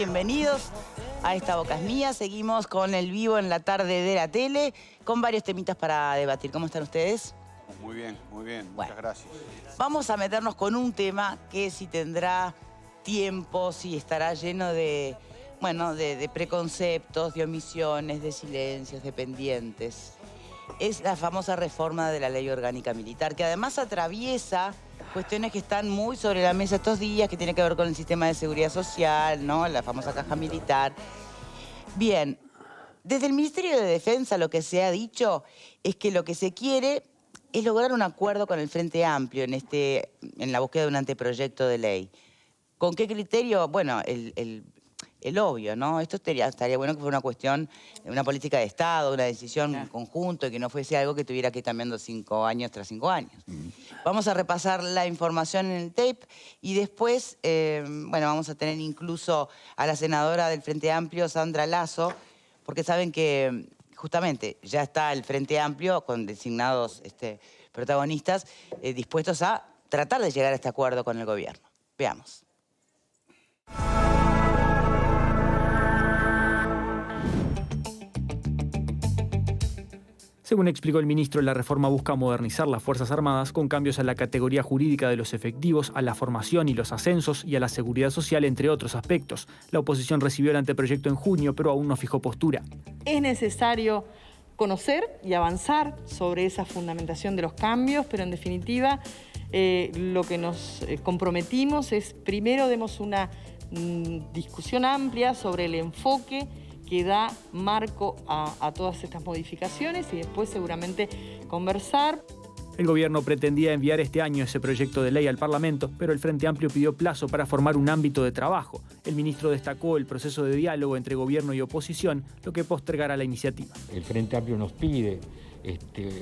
Bienvenidos a Esta Boca es Mía. Seguimos con el vivo en la tarde de la tele, con varios temitas para debatir. ¿Cómo están ustedes? Muy bien, muy bien. Bueno, Muchas gracias. vamos a meternos con un tema que si tendrá tiempo, si estará lleno de, bueno, de preconceptos, de omisiones, de silencios, de pendientes. Es la famosa reforma de la Ley Orgánica Militar, que además atraviesa cuestiones que están muy sobre la mesa estos días, que tiene que ver con el sistema de seguridad social, ¿no? La famosa caja militar. Bien, desde el Ministerio de Defensa lo que se ha dicho es que lo que se quiere es lograr un acuerdo con el Frente Amplio en la búsqueda de un anteproyecto de ley. ¿Con qué criterio? Bueno, el obvio, ¿no? Esto estaría bueno que fuera una cuestión, una política de Estado, una decisión en conjunto y que no fuese algo que tuviera que ir cambiando 5 años tras 5 años. Vamos a repasar la información en el tape y después, bueno, vamos a tener incluso a la senadora del Frente Amplio, Sandra Lasso, porque saben que justamente ya está el Frente Amplio con designados protagonistas dispuestos a tratar de llegar a este acuerdo con el gobierno. Veamos. Según explicó el ministro, la reforma busca modernizar las Fuerzas Armadas con cambios a la categoría jurídica de los efectivos, a la formación y los ascensos y a la seguridad social, entre otros aspectos. La oposición recibió el anteproyecto en junio, pero aún no fijó postura. Es necesario conocer y avanzar sobre esa fundamentación de los cambios, pero en definitiva lo que nos comprometimos es primero demos una discusión amplia sobre el enfoque que da marco a todas estas modificaciones y después seguramente conversar. El gobierno pretendía enviar este año ese proyecto de ley al Parlamento, pero el Frente Amplio pidió plazo para formar un ámbito de trabajo. El ministro destacó el proceso de diálogo entre gobierno y oposición, lo que postergará la iniciativa. El Frente Amplio nos pide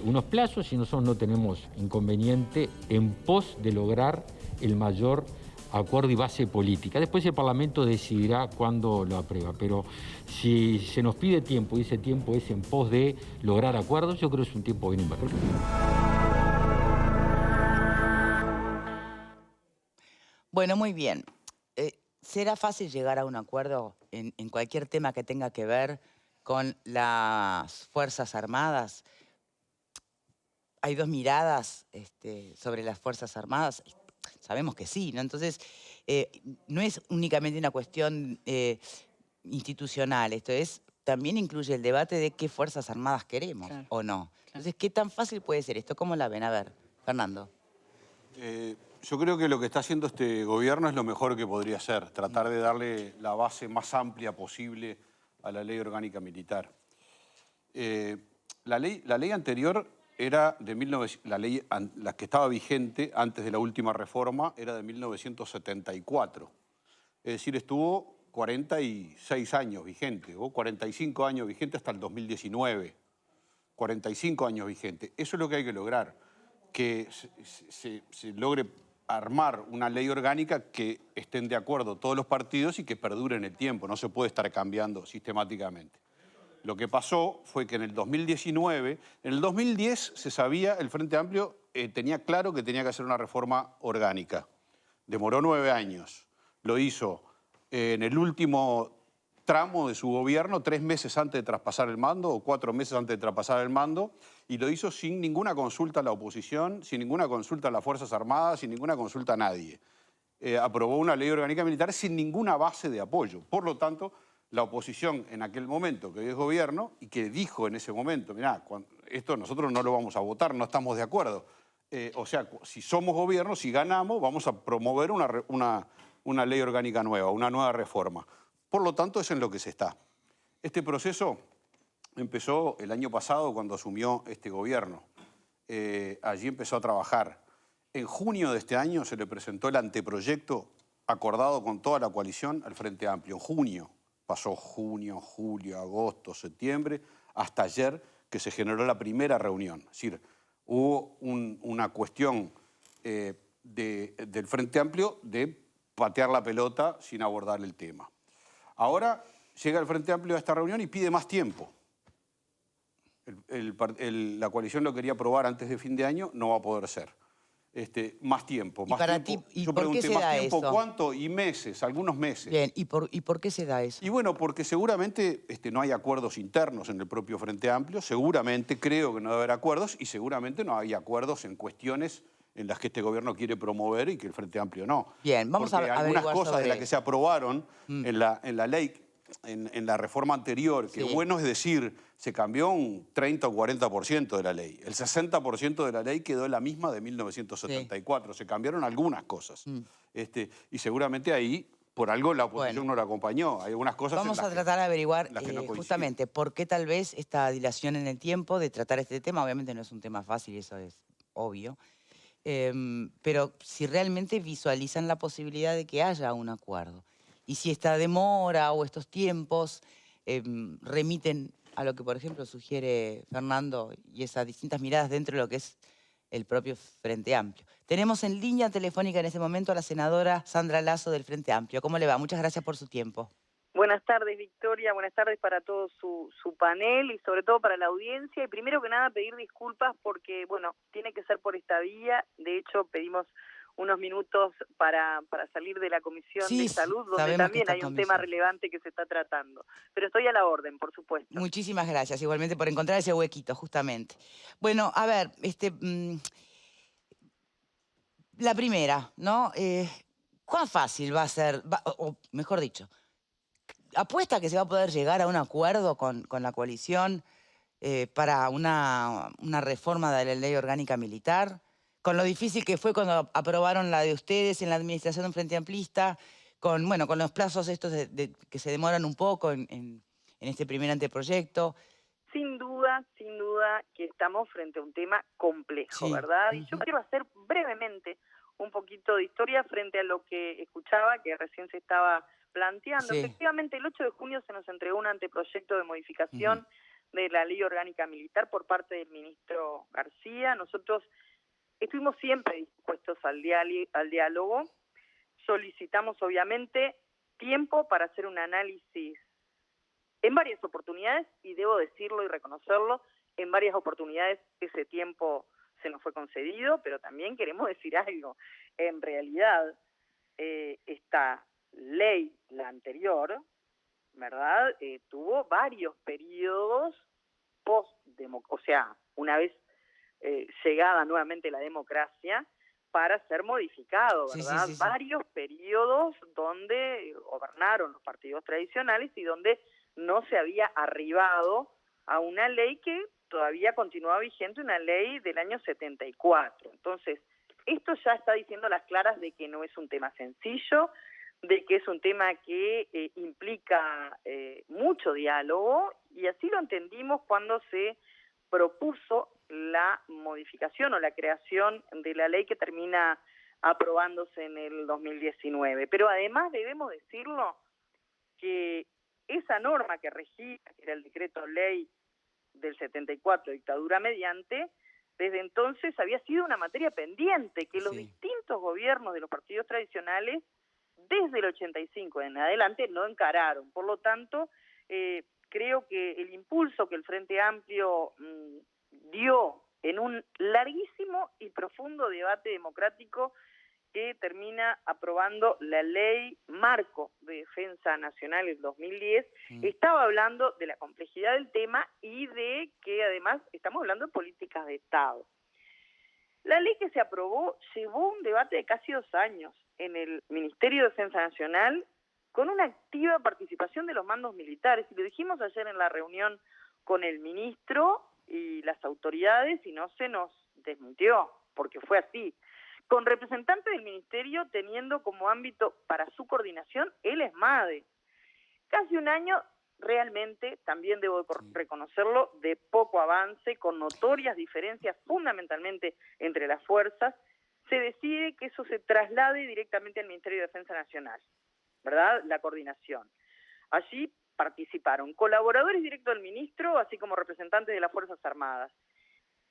unos plazos y nosotros no tenemos inconveniente en pos de lograr el mayor acuerdo y base política. Después el Parlamento decidirá cuándo lo aprueba, pero si se nos pide tiempo y ese tiempo es en pos de lograr acuerdos, yo creo que es un tiempo bien invertido. Bueno, muy bien. ¿Será fácil llegar a un acuerdo en cualquier tema que tenga que ver con las Fuerzas Armadas? Hay dos miradas sobre las Fuerzas Armadas. Sabemos que sí, ¿no? Entonces, no es únicamente una cuestión institucional. Esto también incluye el debate de qué Fuerzas Armadas queremos o no. Entonces, ¿qué tan fácil puede ser esto? ¿Cómo la ven? A ver, Fernando. Yo creo que lo que está haciendo este gobierno es lo mejor que podría hacer, tratar de darle la base más amplia posible a la Ley Orgánica Militar. La ley anterior era de la que estaba vigente antes de la última reforma era de 1974. Es decir, estuvo 46 años vigente, o 45 años vigente hasta el 2019. 45 años vigente. Eso es lo que hay que lograr, que se logre armar una ley orgánica que estén de acuerdo todos los partidos y que perdure en el tiempo. No se puede estar cambiando sistemáticamente. Lo que pasó fue que en el 2019, en el 2010 se sabía, el Frente Amplio tenía claro que tenía que hacer una reforma orgánica. Demoró 9 años. Lo hizo en el último tramo de su gobierno, 3 meses antes de traspasar el mando o 4 meses antes de traspasar el mando, y lo hizo sin ninguna consulta a la oposición, sin ninguna consulta a las Fuerzas Armadas, sin ninguna consulta a nadie. Aprobó una ley orgánica militar sin ninguna base de apoyo. Por lo tanto, la oposición en aquel momento, que hoy es gobierno, y que dijo en ese momento, mirá, esto nosotros no lo vamos a votar, no estamos de acuerdo. O sea, si somos gobierno, si ganamos, vamos a promover una ley orgánica nueva, una nueva reforma. Por lo tanto, es en lo que se está. Este proceso empezó el año pasado cuando asumió este gobierno. Allí empezó a trabajar. En junio de este año se le presentó el anteproyecto acordado con toda la coalición al Frente Amplio. En junio. Pasó junio, julio, agosto, septiembre, hasta ayer que se generó la primera reunión. Es decir, hubo una cuestión del Frente Amplio de patear la pelota sin abordar el tema. Ahora llega el Frente Amplio a esta reunión y pide más tiempo. La coalición lo quería aprobar antes de fin de año, no va a poder ser. más tiempo. ¿Y para ti, y por qué se da eso? ¿Cuánto? Y meses, algunos meses. Bien, ¿y por qué se da eso? Y bueno, porque seguramente no hay acuerdos internos en el propio Frente Amplio, seguramente creo que no debe haber acuerdos y seguramente no hay acuerdos en cuestiones en las que este gobierno quiere promover y que el Frente Amplio no. Bien, vamos a averiguar algunas cosas sobre de las que se aprobaron en la ley, en la reforma anterior, que bueno es decir, se cambió un 30 o 40% de la ley. El 60% de la ley quedó la misma de 1974. Se cambiaron algunas cosas. Y seguramente ahí, por algo, la oposición no la acompañó. Hay algunas cosas Vamos a tratar de averiguar justamente por qué tal vez esta dilación en el tiempo de tratar este tema. Obviamente no es un tema fácil, eso es obvio. Pero si realmente visualizan la posibilidad de que haya un acuerdo. Y si esta demora o estos tiempos remiten a lo que, por ejemplo, sugiere Fernando y esas distintas miradas dentro de lo que es el propio Frente Amplio. Tenemos en línea telefónica en este momento a la senadora Sandra Lasso del Frente Amplio. ¿Cómo le va? Muchas gracias por su tiempo. Buenas tardes, Victoria. Buenas tardes para todo su panel y sobre todo para la audiencia. Y primero que nada pedir disculpas porque, bueno, tiene que ser por esta vía. De hecho, pedimos unos minutos para salir de la Comisión de Salud, donde también hay un tema relevante que se está tratando. Pero estoy a la orden, por supuesto. Muchísimas gracias, igualmente por encontrar ese huequito, justamente. Bueno, a ver, la primera, ¿no? ¿Cuán fácil va a ser, o mejor dicho, apuesta que se va a poder llegar a un acuerdo con la coalición para una reforma de la ley orgánica militar? Con lo difícil que fue cuando aprobaron la de ustedes en la administración de un Frente Amplista, con los plazos estos que se demoran un poco en este primer anteproyecto. Sin duda que estamos frente a un tema complejo, ¿verdad? Y yo quiero hacer brevemente un poquito de historia frente a lo que escuchaba, que recién se estaba planteando. Efectivamente, el 8 de junio se nos entregó un anteproyecto de modificación de la ley orgánica militar por parte del ministro García. Nosotros estuvimos siempre dispuestos al diálogo, solicitamos obviamente tiempo para hacer un análisis en varias oportunidades, y debo decirlo y reconocerlo, en varias oportunidades ese tiempo se nos fue concedido, pero también queremos decir algo. En realidad, esta ley, la anterior, ¿verdad?, tuvo varios periodos o sea, una vez llegada nuevamente la democracia, para ser modificado, ¿verdad? Varios periodos donde gobernaron los partidos tradicionales y donde no se había arribado a una ley que todavía continuaba vigente, una ley del año 74. Entonces, esto ya está diciendo a las claras de que no es un tema sencillo, de que es un tema que implica mucho diálogo, y así lo entendimos cuando se propuso la modificación o la creación de la ley que termina aprobándose en el 2019. Pero además debemos decirlo que esa norma que regía, que era el decreto ley del 74, dictadura mediante, desde entonces había sido una materia pendiente que los distintos gobiernos de los partidos tradicionales desde el 85 en adelante no encararon. Por lo tanto, creo que el impulso que el Frente Amplio dio en un larguísimo y profundo debate democrático que termina aprobando la Ley Marco de Defensa Nacional del 2010, estaba hablando de la complejidad del tema y de que además estamos hablando de políticas de Estado. La ley que se aprobó llevó un debate de casi 2 años en el Ministerio de Defensa Nacional, con una activa participación de los mandos militares, y lo dijimos ayer en la reunión con el ministro y las autoridades, y no se nos desmintió, porque fue así, con representantes del ministerio teniendo como ámbito para su coordinación el ESMADE. Casi un año realmente, también debo reconocerlo, de poco avance, con notorias diferencias fundamentalmente entre las fuerzas. Se decide que eso se traslade directamente al Ministerio de Defensa Nacional, ¿verdad?, la coordinación. Allí participaron colaboradores directos del ministro, así como representantes de las Fuerzas Armadas,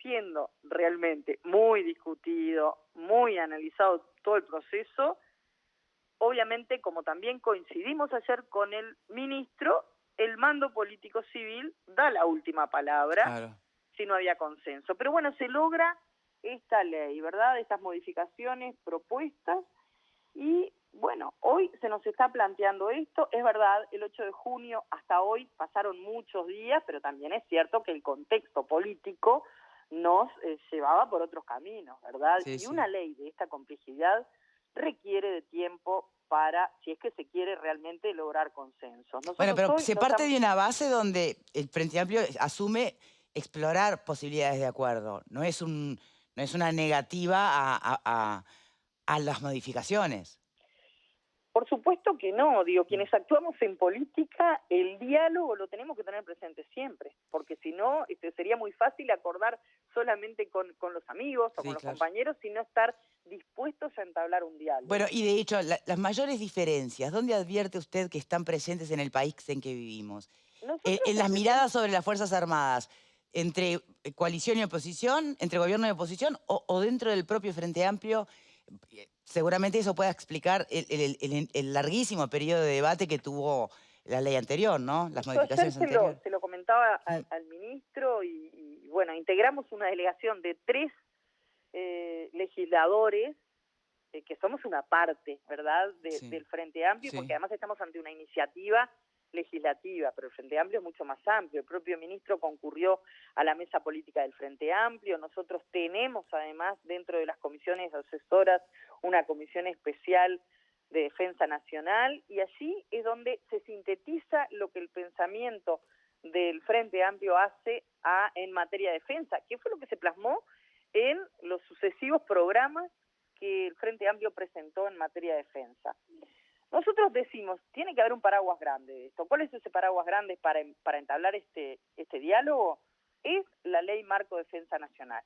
siendo realmente muy discutido, muy analizado todo el proceso. Obviamente, como también coincidimos ayer con el ministro, el mando político civil da la última palabra, si no había consenso. Pero bueno, se logra esta ley, ¿verdad? Estas modificaciones propuestas y, bueno, hoy se nos está planteando esto. Es verdad, el 8 de junio hasta hoy pasaron muchos días, pero también es cierto que el contexto político nos llevaba por otros caminos, ¿verdad? Sí, y sí. una ley de esta complejidad requiere de tiempo para, si es que se quiere realmente lograr consensos. Bueno, pero Hoy se parte de una base donde el Frente Amplio asume explorar posibilidades de acuerdo. No es una negativa a las modificaciones. Por supuesto que no, digo, quienes actuamos en política, el diálogo lo tenemos que tener presente siempre, porque si no, sería muy fácil acordar solamente con los amigos o Sí, con los claro. compañeros, sino estar dispuestos a entablar un diálogo. Bueno, y de hecho, las mayores diferencias, ¿dónde advierte usted que están presentes en el país en que vivimos? Nosotros En las miradas sobre las Fuerzas Armadas, entre coalición y oposición, entre gobierno y oposición, o dentro del propio Frente Amplio. Seguramente eso pueda explicar el larguísimo periodo de debate que tuvo la ley anterior, ¿no? Las Yo modificaciones ayer anteriores. se lo comentaba al ministro y, bueno, integramos una delegación de 3 legisladores que somos una parte, ¿verdad?, Sí. del Frente Amplio, Sí. porque además estamos ante una iniciativa legislativa, pero el Frente Amplio es mucho más amplio. El propio ministro concurrió a la mesa política del Frente Amplio. Nosotros tenemos además dentro de las comisiones asesoras una comisión especial de defensa nacional, y allí es donde se sintetiza lo que el pensamiento del Frente Amplio hace en materia de defensa, que fue lo que se plasmó en los sucesivos programas que el Frente Amplio presentó en materia de defensa. Nosotros decimos, tiene que haber un paraguas grande de esto. ¿Cuál es ese paraguas grande para entablar este diálogo? Es la Ley Marco de Defensa Nacional.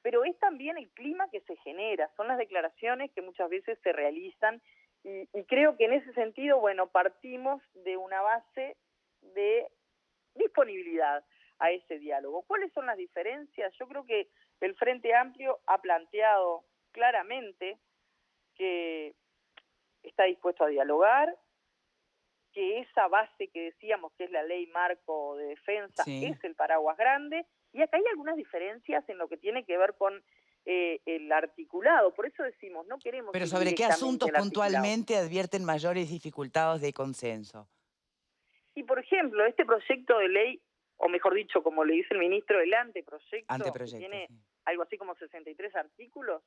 Pero es también el clima que se genera, son las declaraciones que muchas veces se realizan, y creo que en ese sentido, bueno, partimos de una base de disponibilidad a ese diálogo. ¿Cuáles son las diferencias? Yo creo que el Frente Amplio ha planteado claramente que está dispuesto a dialogar, que esa base que decíamos que es la ley marco de defensa es el paraguas grande, y acá hay algunas diferencias en lo que tiene que ver con el articulado. Por eso decimos, no queremos... Pero ¿sobre qué asuntos puntualmente advierten mayores dificultades de consenso? Y por ejemplo, este proyecto de ley, o mejor dicho, como le dice el ministro, el anteproyecto que tiene algo así como 63 artículos,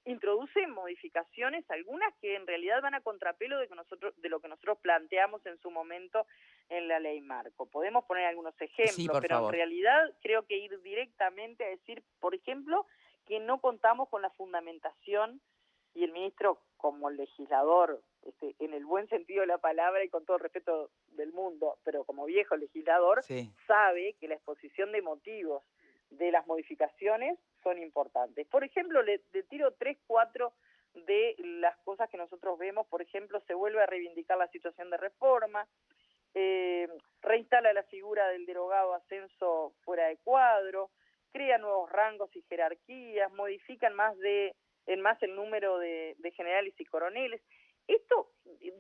introduce modificaciones, algunas que en realidad van a contrapelo de lo que nosotros planteamos en su momento en la ley marco. Podemos poner algunos ejemplos, pero favor. En realidad creo que ir directamente a decir, por ejemplo, que no contamos con la fundamentación, y el ministro como legislador, en el buen sentido de la palabra y con todo el respeto del mundo, pero como viejo legislador, sabe que la exposición de motivos de las modificaciones son importantes. Por ejemplo, le tiro 3, 4 de las cosas que nosotros vemos. Por ejemplo, se vuelve a reivindicar la situación de reforma, reinstala la figura del derogado ascenso fuera de cuadro, crea nuevos rangos y jerarquías, modifican más el número de generales y coroneles. Esto,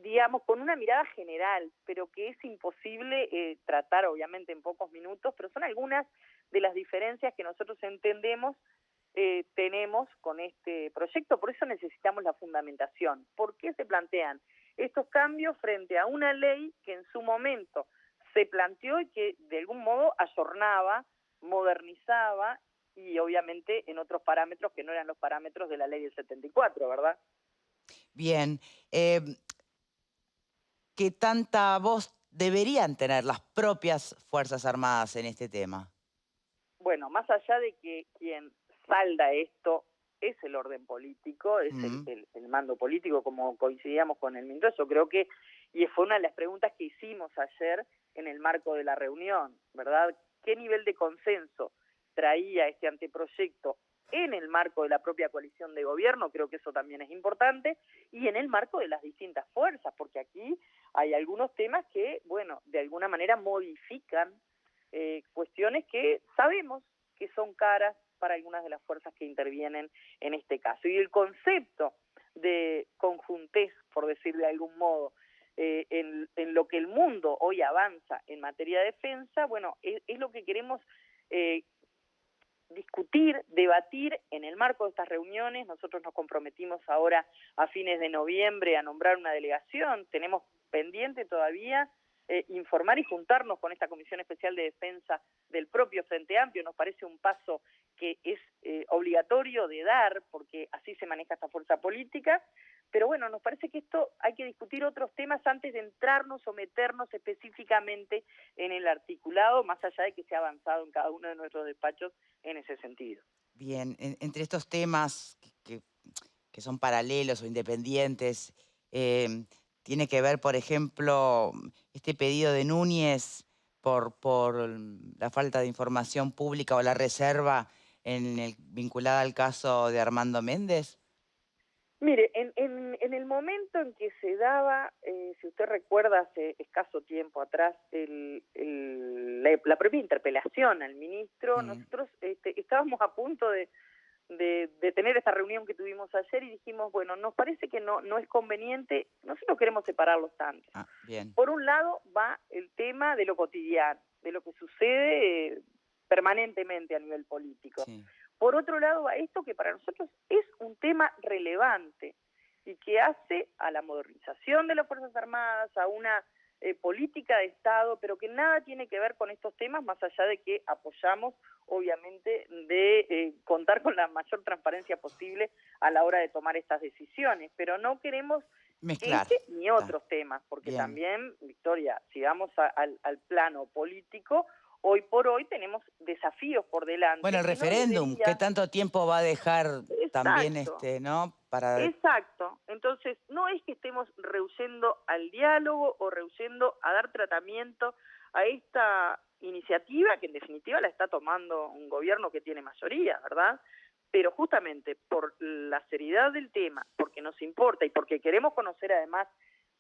digamos, con una mirada general, pero que es imposible tratar, obviamente, en pocos minutos, pero son algunas de las diferencias que nosotros entendemos tenemos con este proyecto. Por eso necesitamos la fundamentación. ¿Por qué se plantean estos cambios frente a una ley que en su momento se planteó y que de algún modo ayornaba, modernizaba, y obviamente en otros parámetros que no eran los parámetros de la ley del 74, ¿verdad? Bien. ¿Qué tanta voz deberían tener las propias Fuerzas Armadas en este tema? Bueno, más allá de que quien salda esto es el orden político, es el mando político, como coincidíamos con el ministro, yo creo que, y fue una de las preguntas que hicimos ayer en el marco de la reunión, ¿verdad? ¿Qué nivel de consenso traía este anteproyecto en el marco de la propia coalición de gobierno? Creo que eso también es importante, y en el marco de las distintas fuerzas, porque aquí hay algunos temas que, bueno, de alguna manera modifican cuestiones que sabemos que son caras para algunas de las fuerzas que intervienen en este caso. Y el concepto de conjuntez, por decir de algún modo, en lo que el mundo hoy avanza en materia de defensa, bueno, es lo que queremos discutir, debatir en el marco de estas reuniones. Nosotros nos comprometimos ahora a fines de noviembre a nombrar una delegación, tenemos pendiente todavía informar y juntarnos con esta Comisión Especial de Defensa del propio Frente Amplio. Nos parece un paso que es obligatorio de dar, porque así se maneja esta fuerza política, pero bueno, nos parece que esto hay que discutir otros temas antes de entrarnos o meternos específicamente en el articulado, más allá de que se ha avanzado en cada uno de nuestros despachos en ese sentido. Bien, entre estos temas que son paralelos o independientes, tiene que ver, por ejemplo, este pedido de Núñez por la falta de información pública o la reserva vinculada al caso de Armando Méndez. Mire, en el momento en que se daba, si usted recuerda hace escaso tiempo atrás, la propia interpelación al ministro, nosotros estábamos a punto de tener esta reunión que tuvimos ayer y dijimos, bueno, nos parece que no es conveniente, nosotros queremos separarlos tanto. Bien. Por un lado va el tema de lo cotidiano, de lo que sucede permanentemente a nivel político. Sí. Por otro lado va esto que para nosotros es un tema relevante y que hace a la modernización de las Fuerzas Armadas, a una política de Estado, pero que nada tiene que ver con estos temas, más allá de que apoyamos, obviamente, de contar con la mayor transparencia posible a la hora de tomar estas decisiones, pero no queremos mezclar ni otros temas, porque bien. También, Victoria, si vamos al plano político, hoy por hoy tenemos desafíos por delante. Bueno, el referéndum, ¿qué tanto tiempo va a dejar también ¿no? Exacto. Entonces, no es que estemos rehuyendo al diálogo o rehuyendo a dar tratamiento a esta iniciativa, que en definitiva la está tomando un gobierno que tiene mayoría, ¿verdad? Pero justamente por la seriedad del tema, porque nos importa y porque queremos conocer además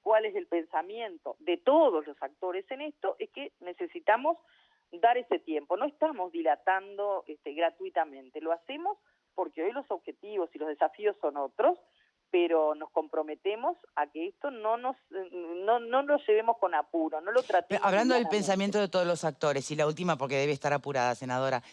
cuál es el pensamiento de todos los actores en esto, es que necesitamos dar ese tiempo. No estamos dilatando gratuitamente, lo hacemos porque hoy los objetivos y los desafíos son otros, pero nos comprometemos a que esto no lo llevemos con apuro, no lo tratemos. Hablando del pensamiento de todos los actores, y la última porque debe estar apurada, senadora,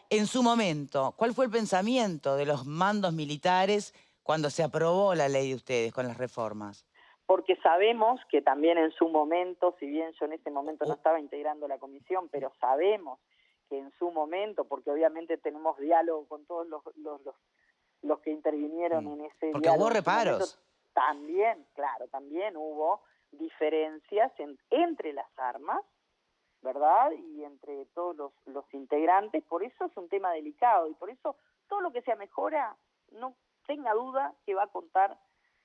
en su momento, ¿cuál fue el pensamiento de los mandos militares cuando se aprobó la ley de ustedes con las reformas? Porque sabemos que también en su momento, si bien yo en ese momento no estaba integrando la comisión, pero sabemos que en su momento, porque obviamente tenemos diálogo con todos los que intervinieron en ese diálogo. Porque hubo reparos. También, claro, también hubo diferencias entre las armas, ¿verdad? Y entre todos los integrantes, por eso es un tema delicado y por eso todo lo que sea mejora, no tenga duda que va a contar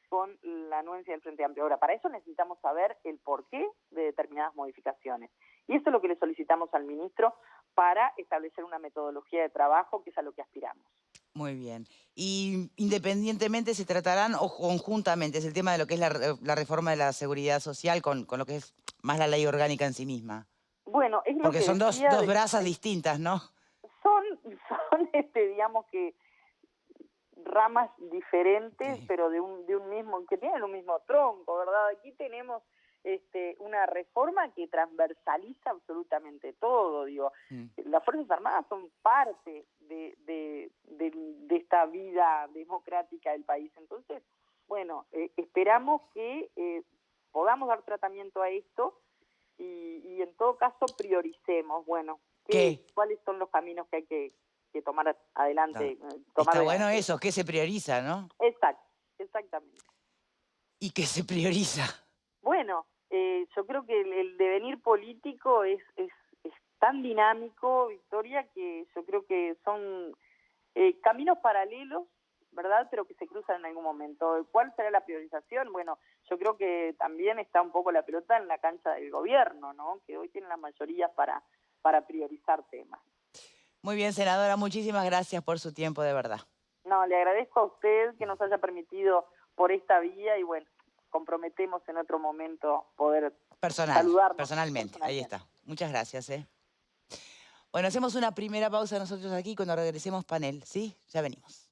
con la anuencia del Frente Amplio. Ahora, para eso necesitamos saber el porqué de determinadas modificaciones. Y eso es lo que le solicitamos al ministro para establecer una metodología de trabajo, que es a lo que aspiramos. Muy bien. Y independientemente se tratarán o conjuntamente, es el tema de lo que es la reforma de la seguridad social con lo que es más la ley orgánica en sí misma. Bueno, es lo porque que son dos brasas distintas, ¿no? Son digamos que ramas diferentes, sí, pero de un mismo, que tienen un mismo tronco, ¿verdad? Aquí tenemos una reforma que transversaliza absolutamente todo, digo. Las Fuerzas Armadas son parte de esta vida democrática del país. Entonces, bueno, esperamos que podamos dar tratamiento a esto y en todo caso prioricemos, bueno, cuáles son los caminos que hay que tomar adelante. Está bueno eso, ¿qué se prioriza, no? Exactamente. ¿Y qué se prioriza? Bueno, yo creo que el devenir político es tan dinámico, Victoria, que yo creo que son caminos paralelos, ¿verdad? Pero que se cruzan en algún momento. ¿Cuál será la priorización? Bueno, yo creo que también está un poco la pelota en la cancha del gobierno, ¿no? Que hoy tiene la mayoría para priorizar temas. Muy bien, senadora, muchísimas gracias por su tiempo, de verdad. No, le agradezco a usted que nos haya permitido por esta vía y bueno, comprometemos en otro momento poder saludarnos. Personalmente, ahí está. Muchas gracias. Bueno, hacemos una primera pausa nosotros aquí, cuando regresemos panel, ¿sí? Ya venimos.